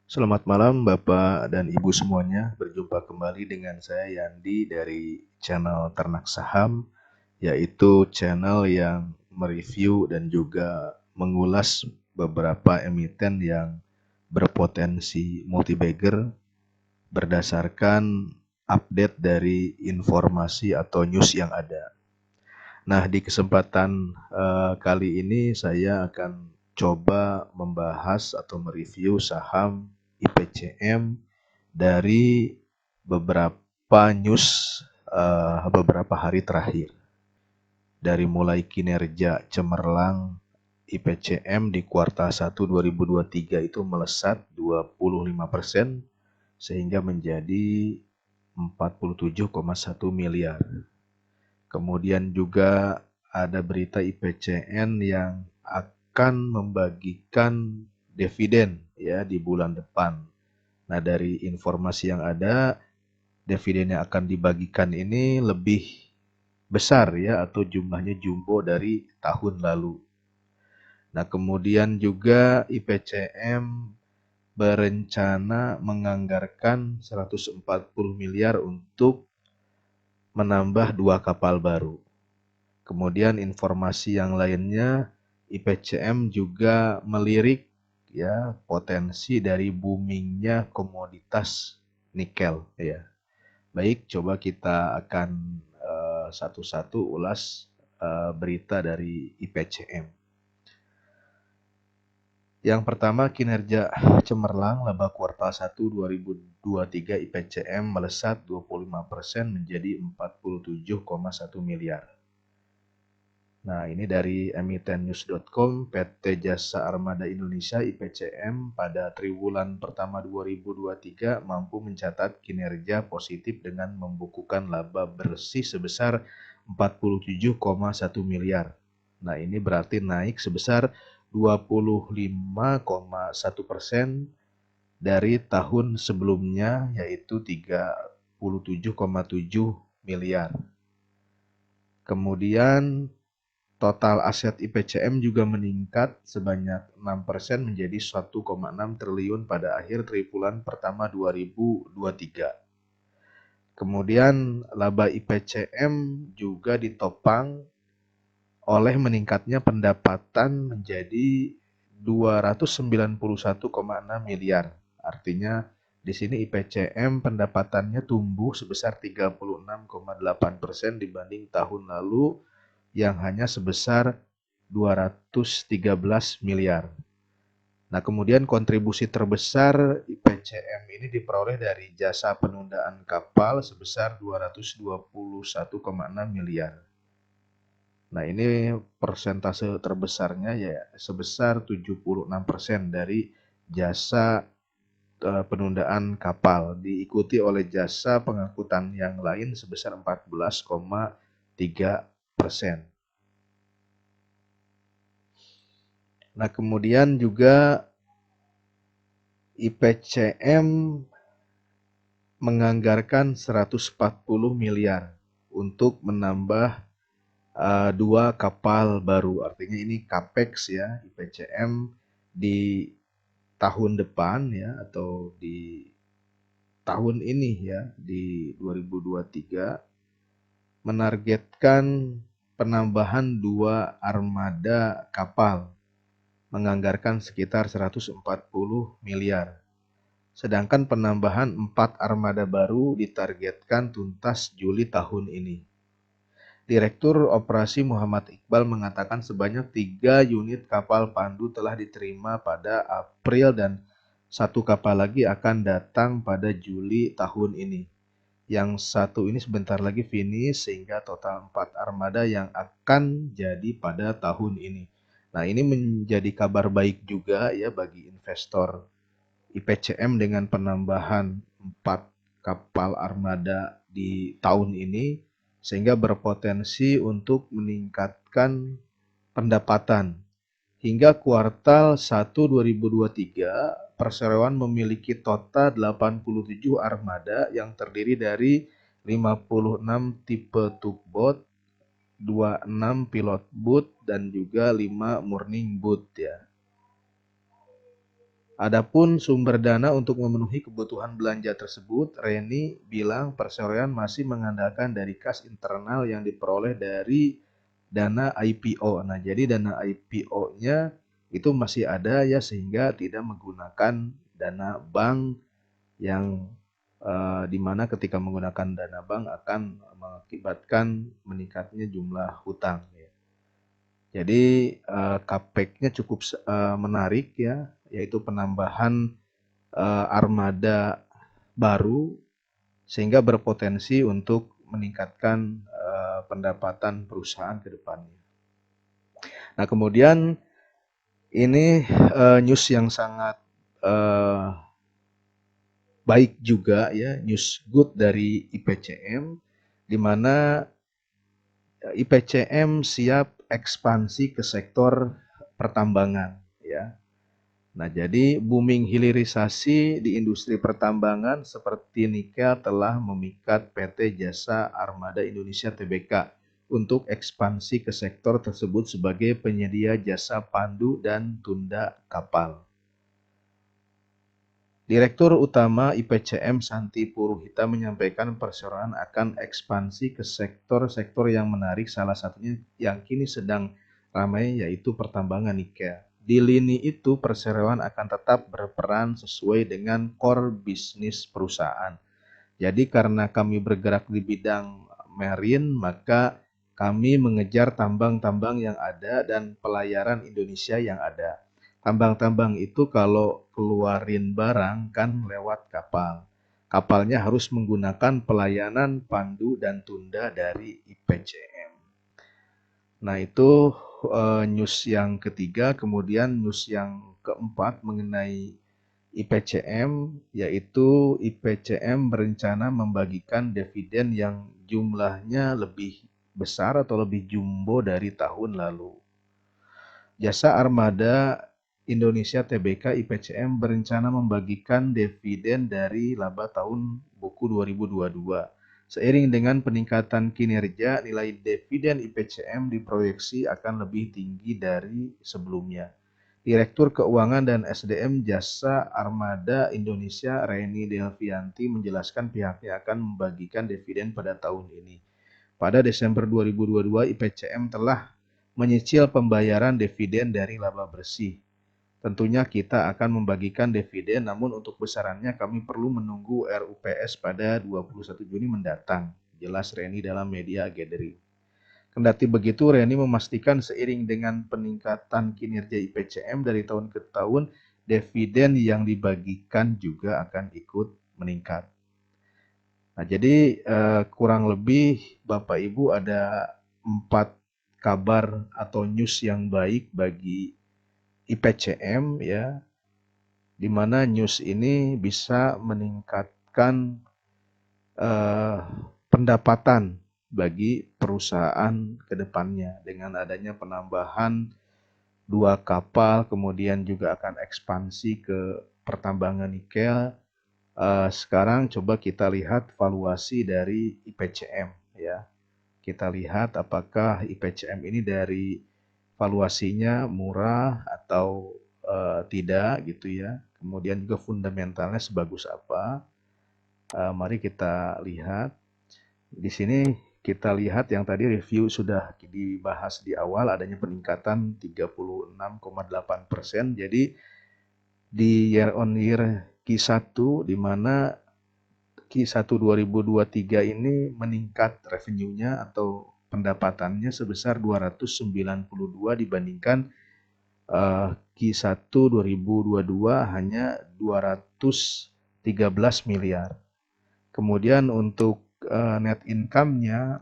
Selamat malam Bapak dan Ibu semuanya. Berjumpa kembali dengan saya Yandi dari channel Ternak Saham, yaitu channel yang mereview dan juga mengulas beberapa emiten yang berpotensi multi-bagger berdasarkan update dari informasi atau news yang ada. Nah, di kesempatan kali ini saya akan coba membahas atau mereview saham IPCM dari beberapa news beberapa hari terakhir. Dari mulai kinerja cemerlang IPCM di kuartal 1 2023 itu melesat 25% sehingga menjadi 47,1 miliar. Kemudian juga ada berita IPCN yang akan membagikan dividen ya di bulan depan. Nah, dari informasi yang ada, dividen yang akan dibagikan ini lebih besar ya atau jumlahnya jumbo dari tahun lalu. Nah, kemudian juga IPCM berencana menganggarkan 140 miliar untuk menambah 2 kapal baru. Kemudian informasi yang lainnya, IPCM juga melirik ya potensi dari boomingnya komoditas nikel ya. Baik, coba kita akan satu-satu ulas berita dari IPCM. Yang pertama, kinerja cemerlang laba kuartal 1 2023 IPCM melesat 25% menjadi 47,1 miliar. Nah, ini dari emitennews.com, PT Jasa Armada Indonesia IPCM pada triwulan pertama 2023 mampu mencatat kinerja positif dengan membukukan laba bersih sebesar 47,1 miliar. Nah, ini berarti naik sebesar 25,1% dari tahun sebelumnya, yaitu 37,7 miliar. Kemudian total aset IPCM juga meningkat sebanyak 6% menjadi 1,6 triliun pada akhir triwulan pertama 2023. Kemudian laba IPCM juga ditopang oleh meningkatnya pendapatan menjadi 291,6 miliar. Artinya di sini IPCM pendapatannya tumbuh sebesar 36,8% dibanding tahun lalu yang hanya sebesar 213 miliar. Nah, kemudian kontribusi terbesar IPCM ini diperoleh dari jasa penundaan kapal sebesar 221,6 miliar. Nah, ini persentase terbesarnya ya sebesar 76% dari jasa penundaan kapal, diikuti oleh jasa pengangkutan yang lain sebesar 14,3%. Nah, kemudian juga IPCM menganggarkan 140 miliar untuk menambah 2 kapal baru. Artinya ini capex ya IPCM di tahun depan ya atau di tahun ini ya di 2023 menargetkan penambahan 2 armada kapal, menganggarkan sekitar 140 miliar. Sedangkan penambahan 4 armada baru ditargetkan tuntas Juli tahun ini. Direktur Operasi Muhammad Iqbal mengatakan sebanyak 3 unit kapal pandu telah diterima pada April dan 1 kapal lagi akan datang pada Juli tahun ini. Yang satu ini sebentar lagi finish sehingga total 4 armada yang akan jadi pada tahun ini. Nah, ini menjadi kabar baik juga ya bagi investor IPCM dengan penambahan 4 kapal armada di tahun ini sehingga berpotensi untuk meningkatkan pendapatan. Hingga kuartal 1 2023, perseroan memiliki total 87 armada yang terdiri dari 56 tipe tugboat, 26 pilot boat, dan juga 5 mooring boat ya. Adapun sumber dana untuk memenuhi kebutuhan belanja tersebut, Reni bilang perseroan masih mengandalkan dari kas internal yang diperoleh dari dana IPO. Nah, jadi dana IPO-nya itu masih ada ya, sehingga tidak menggunakan dana bank yang di mana ketika menggunakan dana bank akan mengakibatkan meningkatnya jumlah hutang ya. Jadi CAPEX-nya cukup menarik ya, yaitu penambahan armada baru sehingga berpotensi untuk meningkatkan pendapatan perusahaan ke depannya. Nah, kemudian ini news yang sangat baik juga ya, news good dari IPCM, di mana IPCM siap ekspansi ke sektor pertambangan ya. Nah, jadi booming hilirisasi di industri pertambangan seperti nikel telah memikat PT Jasa Armada Indonesia Tbk untuk ekspansi ke sektor tersebut sebagai penyedia jasa pandu dan tunda kapal. Direktur Utama IPCM Santi Puruhita menyampaikan perseroan akan ekspansi ke sektor-sektor yang menarik, salah satunya yang kini sedang ramai yaitu pertambangan nikel. Di lini itu perseroan akan tetap berperan sesuai dengan core bisnis perusahaan. Jadi karena kami bergerak di bidang marine, maka kami mengejar tambang-tambang yang ada dan pelayaran Indonesia yang ada. Tambang-tambang itu kalau keluarin barang kan lewat kapal. Kapalnya harus menggunakan pelayanan pandu dan tunda dari IPCM. Nah, itu news yang ketiga. Kemudian news yang keempat mengenai IPCM, yaitu IPCM berencana membagikan dividen yang jumlahnya lebih besar atau lebih jumbo dari tahun lalu. Jasa Armada Indonesia Tbk IPCM berencana membagikan dividen dari laba tahun buku 2022. Seiring dengan peningkatan kinerja, nilai dividen IPCM diproyeksi akan lebih tinggi dari sebelumnya. Direktur Keuangan dan SDM Jasa Armada Indonesia Reni Delvianti menjelaskan pihaknya akan membagikan dividen pada tahun ini. Pada Desember 2022, IPCM telah menyicil pembayaran dividen dari laba bersih. Tentunya kita akan membagikan dividen, namun untuk besarannya kami perlu menunggu RUPS pada 21 Juni mendatang, jelas Reni dalam media gathering. Kendati begitu, Reni memastikan seiring dengan peningkatan kinerja IPCM dari tahun ke tahun, dividen yang dibagikan juga akan ikut meningkat. Nah, jadi kurang lebih Bapak Ibu ada 4 kabar atau news yang baik bagi IPCM ya, di mana news ini bisa meningkatkan pendapatan bagi perusahaan ke depannya dengan adanya penambahan 2 kapal, kemudian juga akan ekspansi ke pertambangan nikel. Sekarang coba kita lihat valuasi dari IPCM ya. Kita lihat apakah IPCM ini dari valuasinya murah atau tidak gitu ya. Kemudian juga fundamentalnya sebagus apa. Mari kita lihat. Di sini kita lihat yang tadi review sudah dibahas di awal, adanya peningkatan 36,8%. Jadi di year on year Q1 di mana Q1 2023 ini meningkat revenue-nya atau pendapatannya sebesar 292 dibandingkan Q1 2022 hanya 213 miliar. Kemudian untuk net income-nya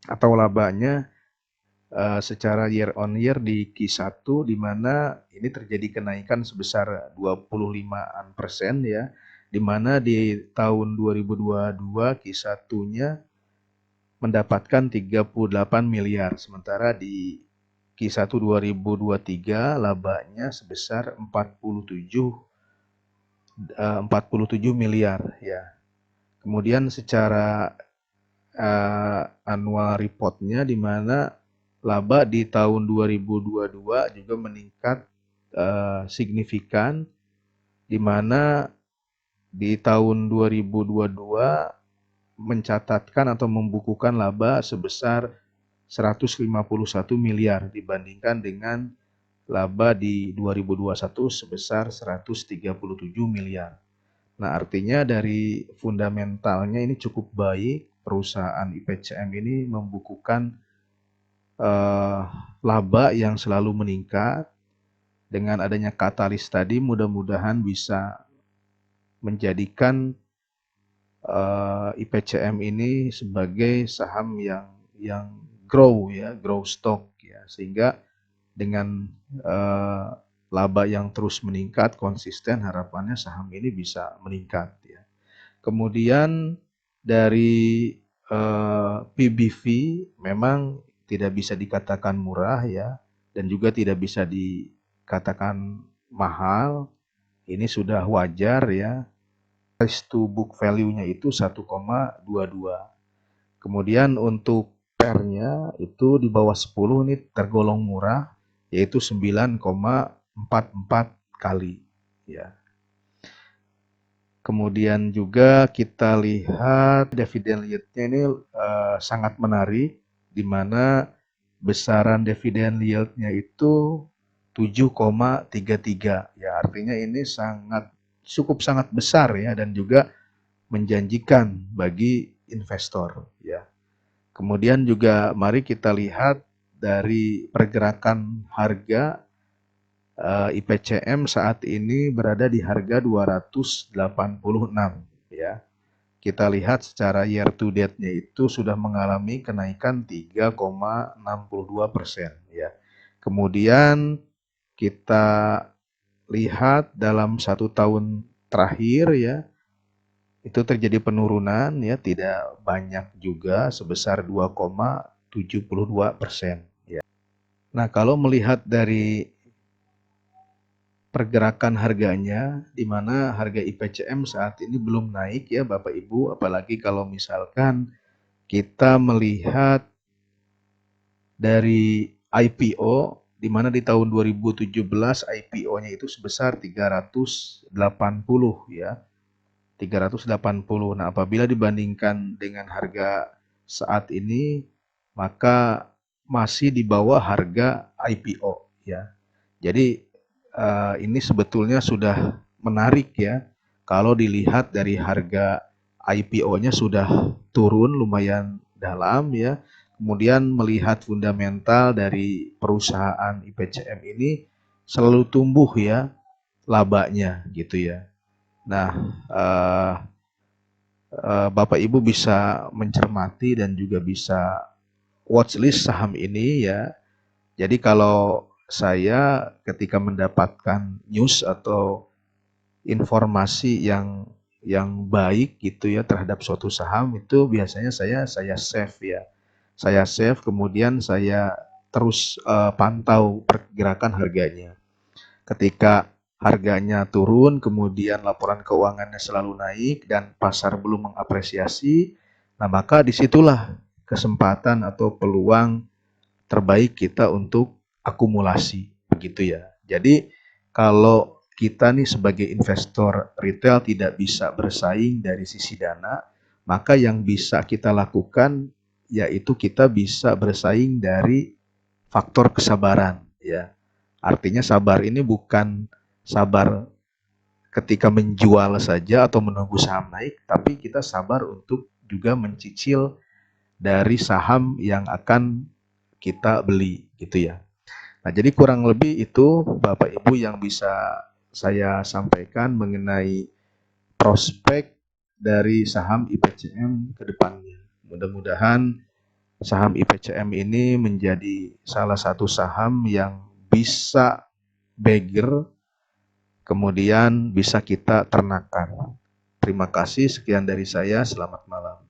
atau labanya secara year on year di Q1 di mana ini terjadi kenaikan sebesar 25% ya, di mana di tahun 2022 Q1-nya mendapatkan 38 miliar, sementara di Q1 2023 labanya sebesar 47 miliar ya. Kemudian secara annual report-nya di mana laba di tahun 2022 juga meningkat signifikan di mana di tahun 2022 mencatatkan atau membukukan laba sebesar 151 miliar dibandingkan dengan laba di 2021 sebesar 137 miliar. Nah, artinya dari fundamentalnya ini cukup baik, perusahaan IPCM ini membukukan eh, laba yang selalu meningkat. Dengan adanya katalis tadi, mudah-mudahan bisa menjadikan IPCM ini sebagai saham yang grow stock ya, sehingga dengan eh, laba yang terus meningkat konsisten, harapannya saham ini bisa meningkat ya. Kemudian dari PBV memang tidak bisa dikatakan murah ya, dan juga tidak bisa dikatakan mahal. Ini sudah wajar ya. Price to book value-nya itu 1,22. Kemudian untuk PER-nya itu di bawah 10 ini tergolong murah, yaitu 9,44 kali ya. Kemudian juga kita lihat dividen yield-nya ini sangat menarik, di mana besaran dividen yield-nya itu 7,33 ya, artinya ini cukup sangat besar ya, dan juga menjanjikan bagi investor ya. Kemudian juga mari kita lihat dari pergerakan harga IPCM saat ini berada di harga 286 ya. Kita lihat secara year to date-nya itu sudah mengalami kenaikan 3,62% ya. Kemudian kita lihat dalam 1 tahun terakhir ya, itu terjadi penurunan ya, tidak banyak juga, sebesar 2,72% ya. Nah, kalau melihat dari pergerakan harganya, di mana harga IPCM saat ini belum naik ya Bapak Ibu, apalagi kalau misalkan kita melihat dari IPO, di mana di tahun 2017 IPO-nya itu sebesar 380 ya. 380. Nah, apabila dibandingkan dengan harga saat ini, maka masih di bawah harga IPO ya. Jadi ini sebetulnya sudah menarik ya. Kalau dilihat dari harga IPO-nya sudah turun lumayan dalam ya. Kemudian melihat fundamental dari perusahaan IPCM ini selalu tumbuh ya labanya gitu ya. Nah, Bapak Ibu bisa mencermati dan juga bisa watchlist saham ini ya. Jadi kalau saya ketika mendapatkan news atau informasi yang baik gitu ya terhadap suatu saham, itu biasanya saya save ya. Saya save, kemudian saya terus pantau pergerakan harganya. Ketika harganya turun, kemudian laporan keuangannya selalu naik dan pasar belum mengapresiasi, nah maka disitulah kesempatan atau peluang terbaik kita untuk akumulasi, begitu ya. Jadi kalau kita nih sebagai investor retail tidak bisa bersaing dari sisi dana, maka yang bisa kita lakukan yaitu kita bisa bersaing dari faktor kesabaran ya. Artinya sabar ini bukan sabar ketika menjual saja atau menunggu saham naik, tapi kita sabar untuk juga mencicil dari saham yang akan kita beli gitu ya. Nah, jadi kurang lebih itu Bapak Ibu yang bisa saya sampaikan mengenai prospek dari saham IPCM ke depannya. Mudah-mudahan saham IPCM ini menjadi salah satu saham yang bisa beggar, kemudian bisa kita ternakan. Terima kasih, sekian dari saya, selamat malam.